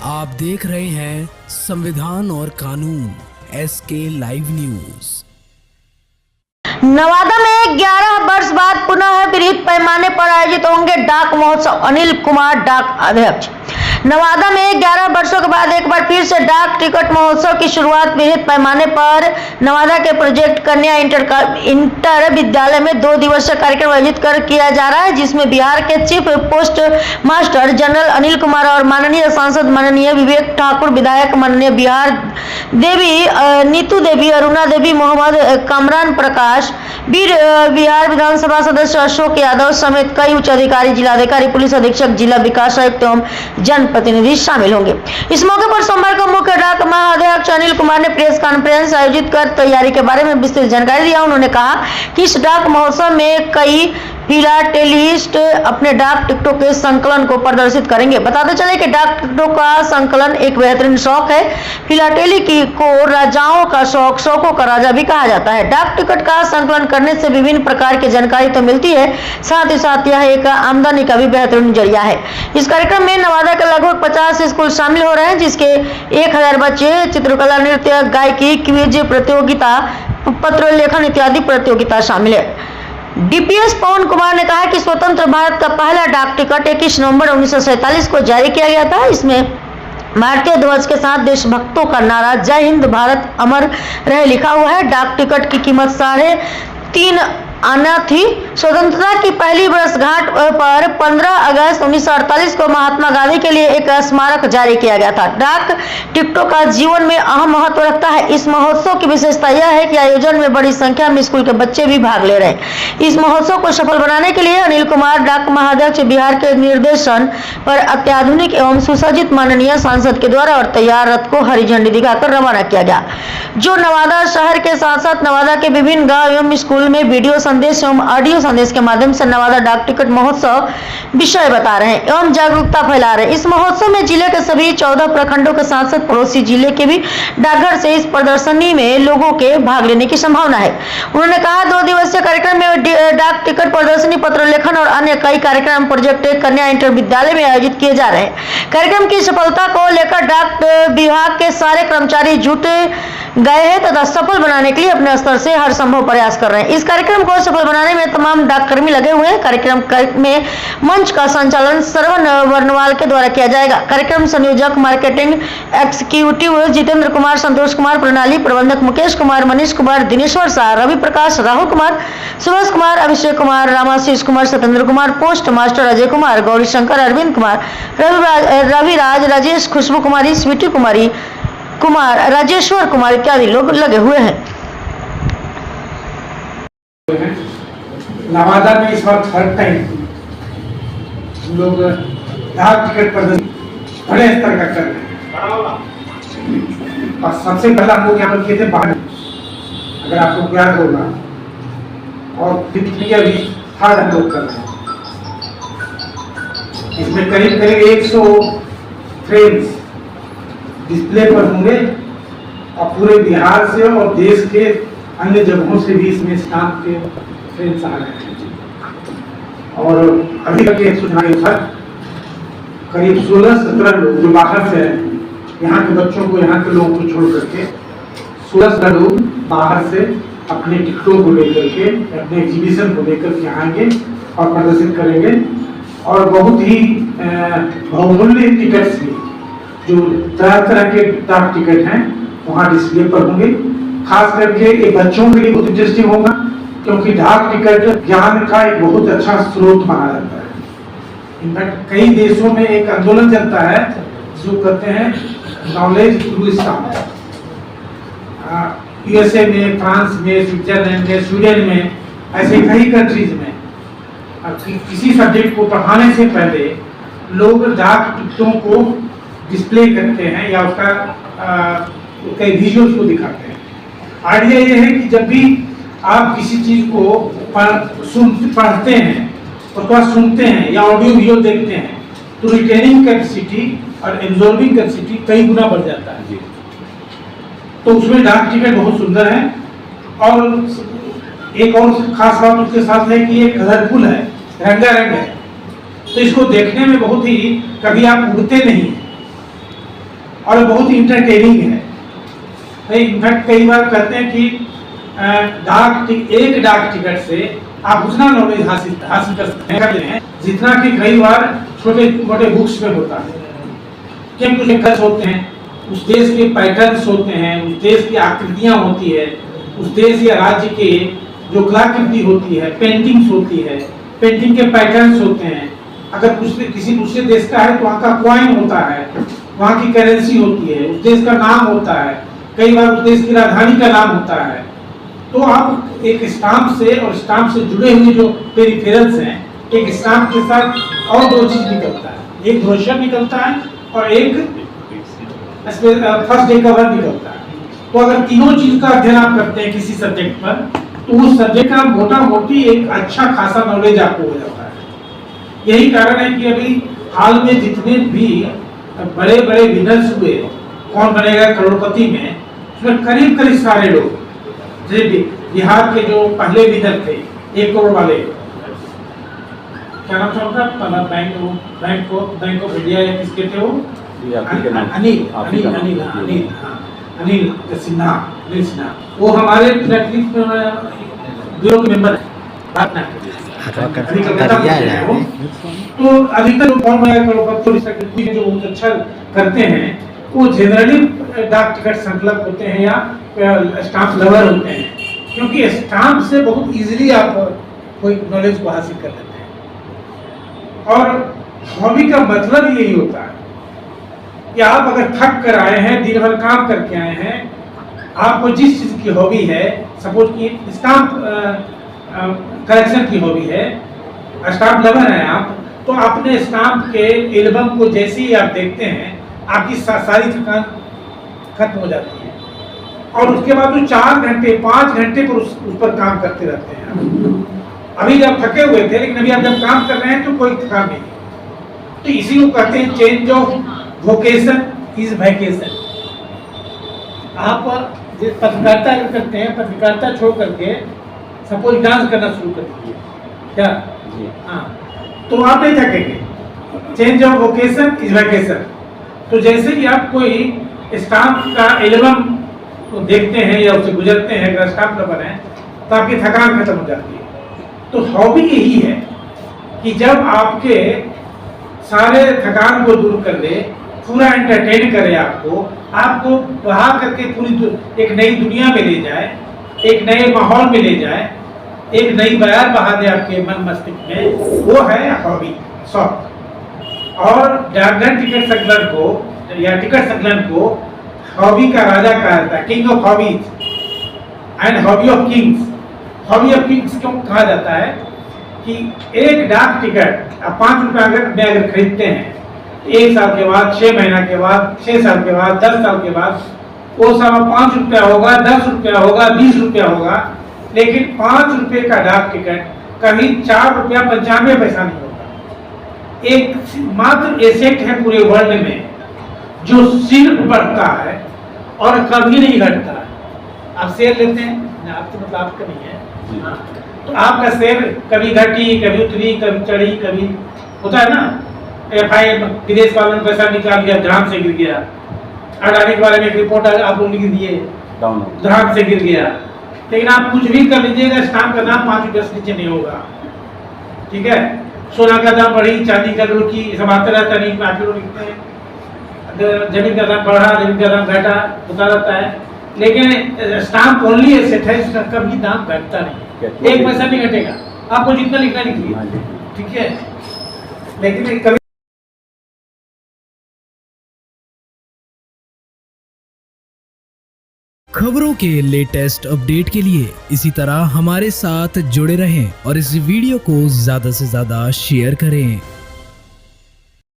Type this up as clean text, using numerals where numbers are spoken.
आप देख रहे हैं संविधान और कानून SK लाइव न्यूज। नवादा में 11 वर्ष बाद पुनः बृहद पैमाने पर आयोजित होंगे डाक महोत्सव, अनिल कुमार डाक अध्यक्ष। नवादा में 11 वर्षों के बाद एक बार फिर से डाक टिकट महोत्सव की शुरुआत बृहद पैमाने पर नवादा के प्रोजेक्ट कन्या इंटर विद्यालय में 2 दिवसीय कार्यक्रम आयोजित कर किया जा रहा है, जिसमें बिहार के chief post master general Anil Kumar और माननीय सांसद माननीय विवेक ठाकुर, विधायक माननीय बिहार देवी नीतू देवी, अरुणा देवी, मोहम्मद कामरान प्रकाश, बिहार विधानसभा सदस्य अशोक यादव समेत कई उच्च अधिकारी, जिलाधिकारी, पुलिस अधीक्षक, जिला विकास आयुक्त एवं जनप्रतिनिधि शामिल होंगे। इस मौके पर सोमवार को मुख्य डाक महाअध्यक्ष अनिल कुमार ने प्रेस कॉन्फ्रेंस आयोजित कर तैयारी के बारे में विस्तृत जानकारी दिया। उन्होंने कहा कि इस डाक महोत्सव में कई फिलाटेलिस्ट अपने डाक टिकटों के संकलन को प्रदर्शित करेंगे। बताते चले कि डाक टिकटों का संकलन एक बेहतरीन शौक है। फिलाटेली को राजाओं का शौक, शौकों का राजा भी कहा जाता है। डाक टिकट का संकलन करने से विभिन्न प्रकार की जानकारी तो मिलती है, साथ ही साथ यह एक आमदनी का भी बेहतरीन जरिया है। इस कार्यक्रम में नवादा के लगभग 50 स्कूल शामिल हो रहे हैं, जिसके 1000 बच्चे चित्रकला, नृत्य, गायकी, क्विज प्रतियोगिता, पत्र लेखन इत्यादि प्रतियोगिता शामिल है। डीपीएस पवन कुमार ने कहा कि स्वतंत्र भारत का पहला डाक टिकट 21 नवंबर 1947 को जारी किया गया था। इसमें भारतीय ध्वज के साथ देशभक्तों का नारा जय हिंद भारत अमर रहे लिखा हुआ है। डाक टिकट की कीमत 3.5 आना थी। स्वतंत्रता की पहली वर्षगांठ पर 15 अगस्त 1948 को महात्मा गांधी के लिए एक स्मारक जारी किया गया था। डाक टिकटों का जीवन में अहम महत्व रखता है। इस महोत्सव की विशेषता यह है कि आयोजन में बड़ी संख्या में स्कूल के बच्चे भी भाग ले रहे हैं। इस महोत्सव को सफल बनाने के लिए अनिल कुमार डाक महाअध्यक्ष बिहार के निर्देशन पर अत्याधुनिक एवं सुसज्जित माननीय सांसद के द्वारा और तैयार रथ को हरी झंडी दिखाकर रवाना किया गया, जो नवादा शहर के साथ साथ नवादा के विभिन्न गाँव एवं स्कूल में वीडियो संदेश एवं ऑडियो संदेश के माध्यम से नवादा डाक टिकट महोत्सव विषय बता रहे हैं एवं जागरूकता फैला रहे हैं। इस महोत्सव में जिले के सभी 14 प्रखंडों के साथ साथ पड़ोसी जिले के भी डाकघर से इस प्रदर्शनी में लोगों के भाग लेने की संभावना है। उन्होंने कहा 2 दिवसीय कार्यक्रम में डाक टिकट प्रदर्शनी, पत्र लेखन और अन्य कई कार्यक्रम प्रोजेक्ट कन्या इंटर विद्यालय में आयोजित किए जा रहे हैं। कार्यक्रम की सफलता को लेकर डाक विभाग के सारे कर्मचारी जुट गए हैं तथा सफल बनाने के लिए अपने स्तर से हर संभव प्रयास कर रहे हैं। इस कार्यक्रम को सफल बनाने में तमाम डाककर्मी लगे हुए हैं। कार्यक्रम में मंच का संचालन श्रवण वर्णवाल के द्वारा किया जाएगा। कार्यक्रम संयोजक मार्केटिंग एग्जीक्यूटिव जितेंद्र कुमार, संतोष कुमार, प्रणाली प्रबंधक मुकेश कुमार, मनीष कुमार, दिनेश्वर शाह, रवि प्रकाश, राहुल कुमार, सुभाष कुमार, अभिषेक कुमार, रामाशीष कुमार, सत्येंद्र कुमार, पोस्ट मास्टर अजय कुमार, गौरी शंकर, अरविंद कुमार, रविराज, राजेश, खुशबू कुमारी, स्वीटी कुमारी कुमार, राजेश्वर कुमार इत्यादि लोग लगे हुए हैं। नवादा में इस वक्त हर टाइम हम लोग डाक टिकट प्रदर्शन बड़े स्तर का कर रहे हैं। और सबसे पहला हम लोग यहाँ पर किए थे बाहर, अगर आपको याद होगा, और द्वितीय भी थर्ड हम लोग कर रहे हैं। इसमें करीब 100 फ्रेम्स डिस्प्ले पर होंगे और पूरे बिहार से और देश के अन्य जगहों से भी इसमें स्टाम्प के फ्रेम्स आ रहे हैं। और अभी तक 100 करीब 16-17 लोग जो बाहर से यहाँ के बच्चों को, यहाँ के लोगों को छोड़ करके 16 लोग बाहर से अपने टिकटों को लेकर के, अपने एग्जीबिशन को लेकर के आएंगे और प्रदर्शित करेंगे। और बहुत ही बहुमूल्य टिकट्स भी जो तरह के डाक टिकट हैं वहाँ डिस्प्ले पर होंगे। खास करके ये बच्चों के लिए बहुत इंटरेस्टिंग होगा, क्योंकि डाक टिकट ज्ञान का एक बहुत अच्छा स्रोत माना जाता है। इनफैक्ट कई देशों में एक आंदोलन चलता है जो कहते हैं नॉलेज थ्रू स्टाम्प। यूएसए में, फ्रांस में, स्विट्जरलैंड में, स्वीडन में, ऐसे कई कंट्रीज में किसी सब्जेक्ट को पढ़ाने से पहले लोग डाक टिकटों को डिस्प्ले करते हैं या उसका कई विजुअल्स को दिखाते हैं। आइडिया ये है कि जब भी आप किसी चीज को पढ़ते हैं, उसको सुनते हैं या ऑडियो वीडियो देखते हैं, तो रिटेनिंग कैपेसिटी और एब्जॉर्बिंग कैपेसिटी कई गुना बढ़ जाता है। तो उसमें डाक टिकट बहुत सुंदर है। और एक और खास बात उसके साथ है कि ये कलरफुल है, रंगारंग है, तो इसको देखने में बहुत ही, कभी आप उड़ते नहीं हैं, और बहुत इंटरटेनिंग है। इनफैक्ट कई बार कहते हैं कि एक डाक टिकट से आप उतना नॉलेज हासिल कर सकते हैं जितना कि कई बार छोटे मोटे बुक्स में होता है। क्या कुछ लेखक होते हैं, उस देश के पैटर्न्स होते हैं, उस देश की आकृतियां होती है, उस देश या राज्य के जो कलाकृति होती है, पेंटिंग्स होती है, पेंटिंग के पैटर्न्स होते हैं। अगर किसी दूसरे देश का है तो वहाँ का कॉइन होता है, वहाँ की करेंसी होती है, उस देश का नाम होता है, कई बार उस देश की राजधानी का नाम होता है। तो आप एक स्टाम्प से और स्टाम्प से जुड़े हुए जो पेरिफेरल्स हैं, एक स्टाम्प के साथ और दो चीज निकलता है, एक ब्रोशर निकलता है और एक फर्स्ट डे कवर निकलता है। तो अगर तीनों चीज का अध्ययन आप करते हैं किसी सब्जेक्ट पर, तो उस सब्जेक्ट का मोटा मोटी एक अच्छा खासा नॉलेज आपको हो जाता है। यही कारण है कि अभी हाल में जितने भी बड़े बड़े विनर्स हुए, कौन बनेगा करोड़पति में, उसमें करीब करीब सारे लोग, जैसे बिहार के जो पहले विनर थे 1 करोड़ वाले, क्या नाम था उनका, बैंक ऑफ इंडिया या किसके थे वो, अनिल सिन्हा, वो हमारे ब्यूरो के मेंबर है। तो अधिकतर कौन बनेगा करोड़पति जो बहुत अच्छा करते हैं वो जनरली डाक टिकट संकलक होते हैं या स्टाम्प लवर होते हैं, क्योंकि स्टाम्प से बहुत इजीली आप कोई नॉलेज को हासिल कर लेते हैं। और हॉबी का मतलब यही होता है कि आप अगर थक कर आए हैं, दिन भर काम करके आए हैं, आपको जिस चीज की हॉबी है, सपोज कि स्टाम्प कलेक्शन की हॉबी है, स्टाम्प लवर है आप, तो अपने स्टाम्प के एल्बम को जैसे ही आप देखते हैं आपकी सारी थकान खत्म हो जाती है और उसके बाद वो 4 घंटे 5 घंटे पर उस पर काम करते रहते हैं। अभी जब थके हुए थे, लेकिन अभी आप जब काम कर रहे हैं तो कोई थकान नहीं। तो इसी को कहते हैं change of vocation is vacation. आप पत्रकारिता करते हैं, पत्रकारिता छोड़ करके सपोज डांस करना शुरू कर दीजिए, क्या? हाँ, तो आप नहीं थकेंगे। Change of vocation is vacation. तो जैसे कि आप कोई स्टाम्प का एल्बम देखते हैं या उससे गुजरते हैं, अगर स्टाम्प लवर है तो आपकी थकान खत्म हो जाती है। तो हॉबी यही है कि जब आपके सारे थकान को दूर कर दे, पूरा एंटरटेन करे, आपको बहा करके पूरी एक नई दुनिया में ले जाए, एक नए माहौल में ले जाए, एक नई बयार बहा दे आपके मन मस्तिष्क में, वो है हॉबी, शौक। और डाकघर टिकट संकलन को या टिकट संकलन को हॉबी का राजा कहा जाता है, king of hobbies and hobby of Kings. Hobby of Kings क्यों कहा जाता है कि एक डाक टिकट आप 5 रुपये अगर खरीदते हैं, 1 साल के बाद, 6 महीना के बाद, 6 साल के बाद, 10 साल के बाद, वो समय 5 रुपया होगा, 10 रुपया होगा, 20 रुपया होगा, लेकिन 5 रुपये का डाक टिकट कभी 4 रुपया 95 पैसा नहीं होगा। एक मात्र एसेट है पूरे वर्ल्ड में जो सिर्फ बढ़ता है और कभी नहीं घटता है। आप शेयर लेते हैं ना, आपके मतलब आपका नहीं है, तो आपका शेयर कभी घटी, कभी उतरी, कभी चढ़ी, कभी होता है ना। विदेश वालों ने पैसा निकाल लिया, धड़ाम से गिर गया। अडानी के बारे में एक रिपोर्ट आप लोग लिख दिए, धड़ाम से गिर गया। लेकिन आप कुछ भी कर लीजिएगा, स्टाम्प का दाम 5 रुपये से नीचे नहीं होगा, ठीक है। सोना का दाम बढ़ी, चांदी का रुकी, सब आता रहता नहीं, आप लोग लिखते हैं। जमीन का दाम बढ़ा, जमीन का दाम घटा, होता रहता है। लेकिन स्टाम्प ओनली एसेट है, इसका कभी दाम घटता नहीं, 1 पैसा नहीं घटेगा। आपको जितना लिखना लिखिए, ठीक है। लेकिन कभी खबरों के लेटेस्ट अपडेट के लिए इसी तरह हमारे साथ जुड़े रहें और इस वीडियो को ज्यादा से ज्यादा शेयर करें।